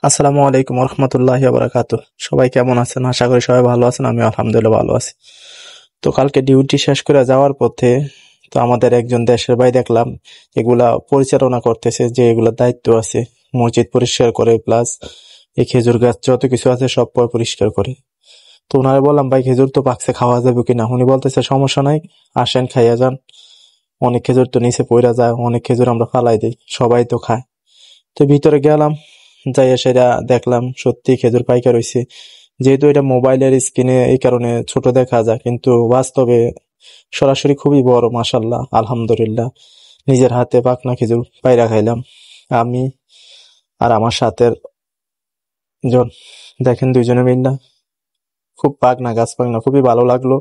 আসসালামু আলাইকুম রহমতুল্লাহি বারাকাতুহ। সবাই কেমন আছেন? আশা করি সবাই ভালো আছেন। আমি আলহামদুলিল্লাহ ভালো আছি। তো কালকে ডিউটি শেষ করে যাওয়ার পথে তো আমাদের একজন দেশের ভাই দেখলাম এগুলা পরিচালনা করতেছে, যে এগুলা দায়িত্ব আছে, মসজিদ পরিষ্কার করে প্লাস এই খেজুর গাছ যত কিছু আছে সব পরিষ্কার করে। তো ওনারে বললাম, ভাই খেজুর তো পাকছে, খাওয়া যাবে কিনা? উনি বলতেছে সমস্যা নাই, আসেন খাইয়া যান। অনেক খেজুর তো নিচে পইরা যায়, অনেক খেজুর আমরা ফালাই দিই, সবাই তো খায়। তো ভিতরে গেলাম, যাইয়া সেটা দেখলাম সত্যি খেজুর পাইকা রয়েছে। যেহেতু এটা মোবাইলের স্ক্রিনে এই কারণে ছোট দেখা যায়, কিন্তু বাস্তবে সরাসরি খুবই বড়। মাশাল্লাহ, আলহামদুলিল্লাহ। নিজের হাতে পাকনা খেজুর পাইরা খাইলাম আমি আর আমার সাথের জন। দেখেন দুইজনে মিললা খুব পাকনা গাছ, পাকনা খুবই ভালো লাগলো।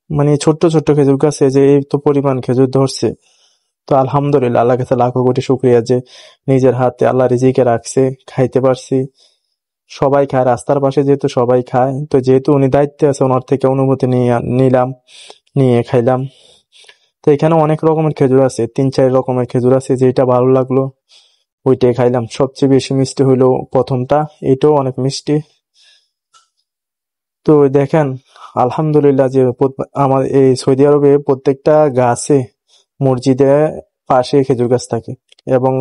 মানে ছোট্ট ছোট্ট খেজুর গাছে যে এই তো পরিমাণ খেজুর ধরছে, তো আলহামদুলিল্লাহ, আল্লাহ কাছে লাখো কোটি শুকরিয়া যে নিজের হাতে আল্লাহ রিজিকে রাখছে, খাইতে পারছি। সবাই খায়, রাস্তার পাশে যেহেতু সবাই খায়, তো যেহেতু উনি দায়িত্বে আছে, ওনার থেকে অনুমতি নিলাম, নিয়ে খাইলাম। তো এখানে অনেক রকমের খেজুর আছে, 3-4 রকমের খেজুর আছে, যেটা ভালো লাগলো ওইটাই খাইলাম। সবচেয়ে বেশি মিষ্টি হইলো প্রথমটা, এটাও অনেক মিষ্টি। তো দেখেন আলহামদুলিল্লাহ যে আমার এই সৌদি আরবে প্রত্যেকটা গাছে, মসজিদে পাশে খেজুর গাছ থাকে। এবং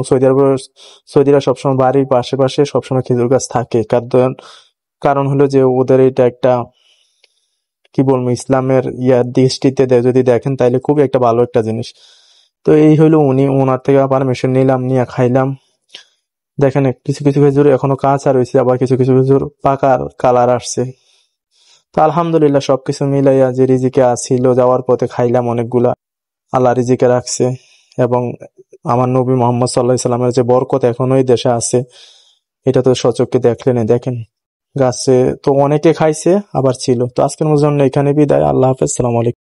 সৌদিরা সবসময় বাড়ির পাশে পাশে সবসময় খেজুর গাছ থাকে। কারণ কারণ হলো যে ওদের এটা একটা, কি বলবো, ইসলামের দৃষ্টিতে যদি দেখেন তাইলে খুবই একটা ভালো একটা জিনিস। তো এই হইলো, ওনার থেকে পারমিশন নিলাম, নিয়ে খাইলাম। দেখেন কিছু কিছু খেজুর এখনো কাঁচা রয়েছে, আবার কিছু কিছু খেজুর পাকার কালার আসছে। তো আলহামদুলিল্লাহ সবকিছু মিলাইয়া যে রিজিকে আসছিল, যাওয়ার পথে খাইলাম অনেকগুলা। আল্লাহ রিজিকে রাখছে। এবং আমার নবী মোহাম্মদ সাল্লাল্লাহু আলাইহি সাল্লামের যে বরকত এখনো এই দেশে আছে, এটা তো সচক্ষে দেখলেন। দেখেন গাছে তো অনেকে খাইছে, আবার ছিল। তো আজকের মতো এখানে বিদায়। আল্লাহ হাফেজ, সালাম আলাইকুম।